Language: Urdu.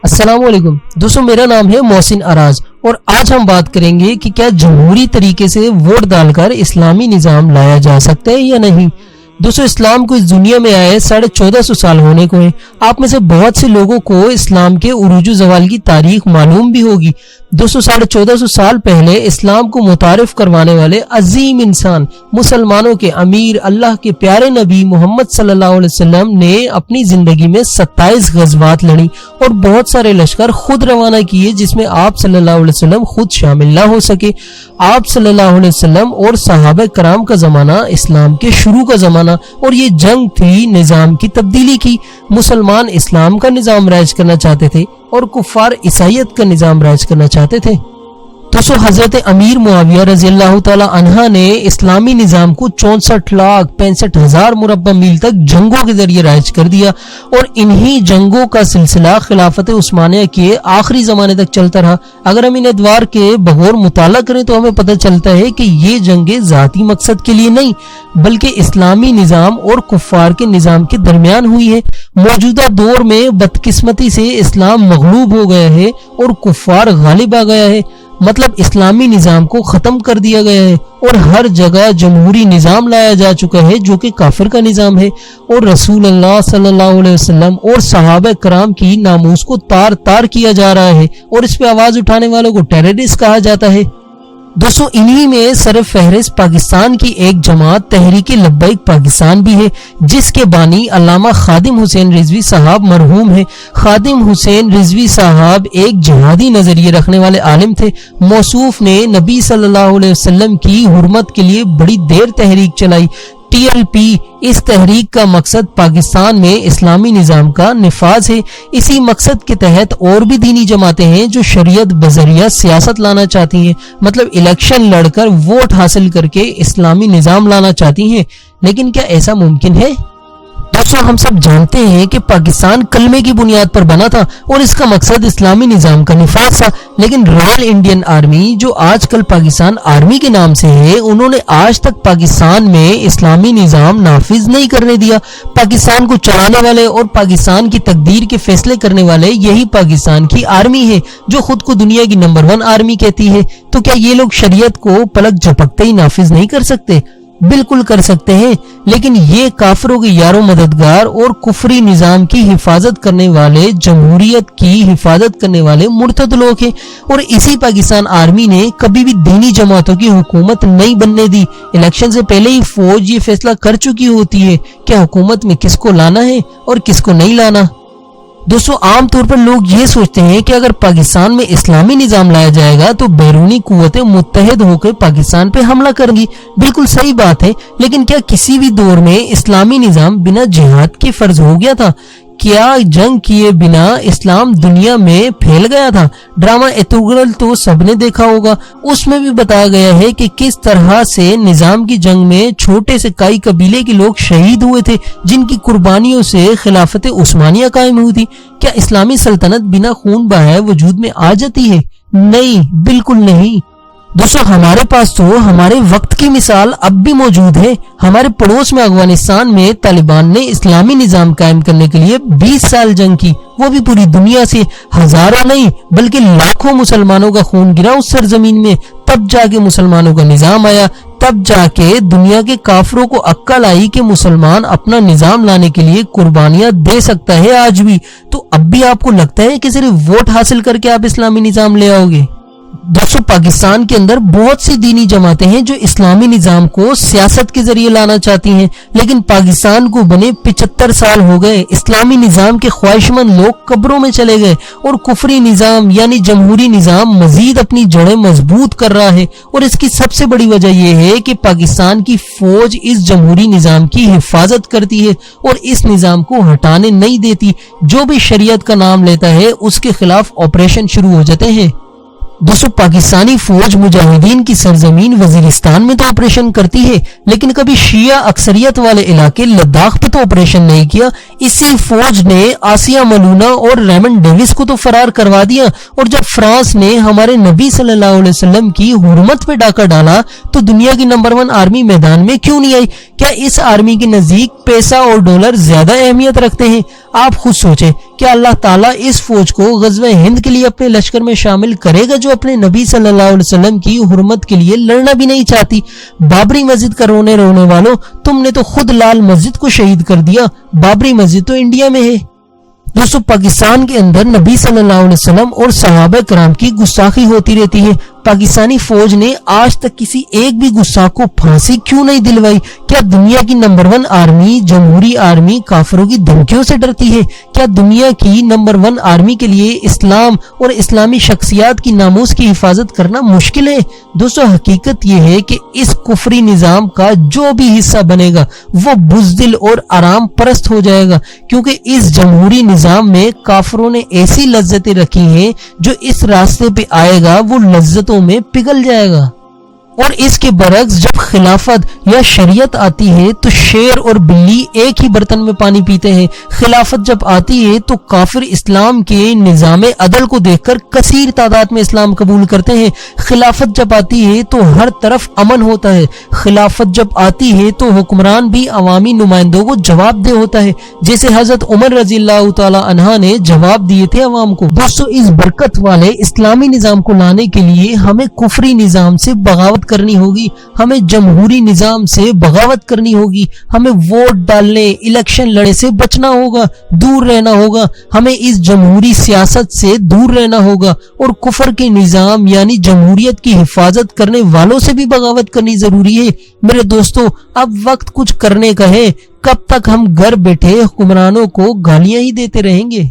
السلام علیکم دوستوں، میرا نام ہے محسن اراز اور آج ہم بات کریں گے کہ کیا جمہوری طریقے سے ووٹ ڈال کر اسلامی نظام لایا جا سکتا ہے یا نہیں۔ دوستوں، اسلام کو اس دنیا میں آئے 1450 سال ہونے کو ہیں۔ آپ میں سے بہت سے لوگوں کو اسلام کے عروج و زوال کی تاریخ معلوم بھی ہوگی۔ دوستوں، 1450 سال پہلے اسلام کو متعارف کروانے والے عظیم انسان، مسلمانوں کے امیر، اللہ کے پیارے نبی محمد صلی اللہ علیہ وسلم نے اپنی زندگی میں 27 غزوات لڑی اور بہت سارے لشکر خود روانہ کیے، جس میں آپ صلی اللہ علیہ وسلم خود شامل نہ ہو سکے۔ آپ صلی اللہ علیہ وسلم اور صحابہ کرام کا زمانہ اسلام کے شروع کا زمانہ، اور یہ جنگ تھی نظام کی تبدیلی کی۔ مسلمان اسلام کا نظام رائج کرنا چاہتے تھے اور کفار عیسائیت کا نظام رائج کرنا چاہتے تھے۔ تو حضرت امیر معاویہ رضی اللہ تعالی عنہ نے اسلامی نظام کو 64,65,000 مربع میل تک جنگوں کے ذریعے رائج کر دیا، اور انہی جنگوں کا سلسلہ خلافت عثمانیہ کے آخری زمانے تک چلتا رہا۔ اگر ہم ان ادوار کے بغور مطالعہ کریں تو ہمیں پتہ چلتا ہے کہ یہ جنگیں ذاتی مقصد کے لیے نہیں بلکہ اسلامی نظام اور کفار کے نظام کے درمیان ہوئی ہے۔ موجودہ دور میں بدقسمتی سے اسلام مغلوب ہو گیا ہے اور کفار غالب آ گیا ہے، مطلب اسلامی نظام کو ختم کر دیا گیا ہے اور ہر جگہ جمہوری نظام لایا جا چکا ہے جو کہ کافر کا نظام ہے، اور رسول اللہ صلی اللہ علیہ وسلم اور صحابہ کرام کی ناموس کو تار تار کیا جا رہا ہے، اور اس پہ آواز اٹھانے والوں کو ٹیررسٹ کہا جاتا ہے۔ دوستوں، انہی میں سر فہرست پاکستان کی ایک جماعت تحریک لبیک پاکستان بھی ہے، جس کے بانی علامہ خادم حسین رضوی صاحب مرحوم ہیں۔ خادم حسین رضوی صاحب ایک جہادی نظریے رکھنے والے عالم تھے۔ موصوف نے نبی صلی اللہ علیہ وسلم کی حرمت کے لیے بڑی دیر تحریک چلائی۔ TLP اس تحریک کا مقصد پاکستان میں اسلامی نظام کا نفاذ ہے۔ اسی مقصد کے تحت اور بھی دینی جماعتیں ہیں جو شریعت بذریعہ سیاست لانا چاہتی ہیں، مطلب الیکشن لڑ کر ووٹ حاصل کر کے اسلامی نظام لانا چاہتی ہیں۔ لیکن کیا ایسا ممکن ہے؟ دوستوں، ہم سب جانتے ہیں کہ پاکستان کلمے کی بنیاد پر بنا تھا اور اس کا مقصد اسلامی نظام کا نفاذ تھا، لیکن رائل انڈین آرمی جو آج کل پاکستان آرمی کے نام سے ہے، انہوں نے آج تک پاکستان میں اسلامی نظام نافذ نہیں کرنے دیا۔ پاکستان کو چلانے والے اور پاکستان کی تقدیر کے فیصلے کرنے والے یہی پاکستان کی آرمی ہے، جو خود کو دنیا کی نمبر 1 آرمی کہتی ہے۔ تو کیا یہ لوگ شریعت کو پلک جھپکتے ہی نافذ نہیں کر سکتے؟ بالکل کر سکتے ہیں، لیکن یہ کافروں کے یاروں مددگار اور کفری نظام کی حفاظت کرنے والے، جمہوریت کی حفاظت کرنے والے مرتد لوگ ہیں، اور اسی پاکستان آرمی نے کبھی بھی دینی جماعتوں کی حکومت نہیں بننے دی۔ الیکشن سے پہلے ہی فوج یہ فیصلہ کر چکی ہوتی ہے کہ حکومت میں کس کو لانا ہے اور کس کو نہیں لانا۔ دوستوں، عام طور پر لوگ یہ سوچتے ہیں کہ اگر پاکستان میں اسلامی نظام لایا جائے گا تو بیرونی قوتیں متحد ہو کے پاکستان پہ حملہ کریں گی۔ بالکل صحیح بات ہے، لیکن کیا کسی بھی دور میں اسلامی نظام بنا جہاد کے فرض ہو گیا تھا؟ کیا جنگ کیے بنا اسلام دنیا میں پھیل گیا تھا؟ ڈرامہ ایتوگرل تو سب نے دیکھا ہوگا، اس میں بھی بتایا گیا ہے کہ کس طرح سے نظام کی جنگ میں چھوٹے سے کئی قبیلے کے لوگ شہید ہوئے تھے، جن کی قربانیوں سے خلافت عثمانیہ قائم ہوئی تھی۔ کیا اسلامی سلطنت بنا خون بہائے وجود میں آ جاتی ہے؟ نہیں، بالکل نہیں۔ دوستوں، ہمارے پاس تو ہمارے وقت کی مثال اب بھی موجود ہے۔ ہمارے پڑوس میں افغانستان میں طالبان نے اسلامی نظام قائم کرنے کے لیے 20 سال جنگ کی، وہ بھی پوری دنیا سے۔ ہزاروں نہیں بلکہ لاکھوں مسلمانوں کا خون گرا اس سرزمین میں، تب جا کے مسلمانوں کا نظام آیا، تب جا کے دنیا کے کافروں کو عقل آئی کہ مسلمان اپنا نظام لانے کے لیے قربانیاں دے سکتا ہے آج بھی۔ تو اب بھی آپ کو لگتا ہے کہ صرف ووٹ حاصل کر کے آپ اسلامی نظام لے آؤ گے؟ دوستوں، پاکستان کے اندر بہت سی دینی جماعتیں ہیں جو اسلامی نظام کو سیاست کے ذریعے لانا چاہتی ہیں، لیکن پاکستان کو بنے 75 سال ہو گئے۔ اسلامی نظام کے خواہش مند لوگ قبروں میں چلے گئے اور کفری نظام یعنی جمہوری نظام مزید اپنی جڑیں مضبوط کر رہا ہے، اور اس کی سب سے بڑی وجہ یہ ہے کہ پاکستان کی فوج اس جمہوری نظام کی حفاظت کرتی ہے اور اس نظام کو ہٹانے نہیں دیتی۔ جو بھی شریعت کا نام لیتا ہے اس کے خلاف آپریشن شروع ہو جاتے ہیں۔ دوستو، پاکستانی فوج مجاہدین کی سرزمین وزیرستان میں تو آپریشن کرتی ہے، لیکن کبھی شیعہ اکثریت والے علاقے لداخ پہ تو آپریشن نہیں کیا۔ اسی فوج نے آسیہ ملونہ اور ریمنڈ ڈیوس کو تو فرار کروا دیا، اور جب فرانس نے ہمارے نبی صلی اللہ علیہ وسلم کی حرمت پہ ڈاکہ ڈالا تو دنیا کی نمبر 1 آرمی میدان میں کیوں نہیں آئی؟ کیا اس آرمی کے نزدیک پیسہ اور ڈالر زیادہ اہمیت رکھتے ہیں؟ آپ خود سوچیں کہ اللہ تعالیٰ اس فوج کو غزوہ ہند کے لیے اپنے لشکر میں شامل کرے گا جو اپنے نبی صلی اللہ علیہ وسلم کی حرمت کے لیے لڑنا بھی نہیں چاہتی؟ بابری مسجد کا رونے والوں، تم نے تو خود لال مسجد کو شہید کر دیا، بابری مسجد تو انڈیا میں ہے۔ دوستو، پاکستان کے اندر نبی صلی اللہ علیہ وسلم اور صحابہ کرام کی گستاخی ہوتی رہتی ہے۔ پاکستانی فوج نے آج تک کسی ایک بھی گستاخ کو پھانسی کیوں نہیں دلوائی؟ کیا دنیا کی نمبر 1 آرمی، جمہوری آرمی، کافروں کی دھمکیوں سے ڈرتی ہے؟ کیا دنیا کی نمبر 1 آرمی کے لیے اسلام اور اسلامی شخصیات کی ناموس کی حفاظت کرنا مشکل ہے؟ دوستو، حقیقت یہ ہے کہ اس کفری نظام کا جو بھی حصہ بنے گا وہ بزدل اور آرام پرست ہو جائے گا، کیونکہ اس جمہوری نظام میں کافروں نے ایسی لذتیں رکھی ہیں جو اس راستے پہ آئے گا وہ لذتوں میں پگھل جائے گا۔ اور اس کے برعکس جب خلافت یا شریعت آتی ہے تو شیر اور بلی ایک ہی برتن میں پانی پیتے ہیں۔ خلافت جب آتی ہے تو کافر اسلام کے نظام عدل کو دیکھ کر کثیر تعداد میں اسلام قبول کرتے ہیں۔ خلافت جب آتی ہے تو ہر طرف امن ہوتا ہے۔ خلافت جب آتی ہے تو حکمران بھی عوامی نمائندوں کو جواب دہ ہوتا ہے، جیسے حضرت عمر رضی اللہ تعالی عنہ نے جواب دیے تھے عوام کو۔ دوستو، اس برکت والے اسلامی نظام کو لانے کے لیے ہمیں کفری نظام سے بغاوت کرنی ہوگی، ہمیں جمہوری نظام سے بغاوت کرنی ہوگی، ہمیں ووٹ ڈالنے، الیکشن لڑنے سے بچنا ہوگا، دور رہنا ہوگا، ہمیں اس جمہوری سیاست سے دور رہنا ہوگا، اور کفر کے نظام یعنی جمہوریت کی حفاظت کرنے والوں سے بھی بغاوت کرنی ضروری ہے۔ میرے دوستو، اب وقت کچھ کرنے کا ہے۔ کب تک ہم گھر بیٹھے حکمرانوں کو گالیاں ہی دیتے رہیں گے؟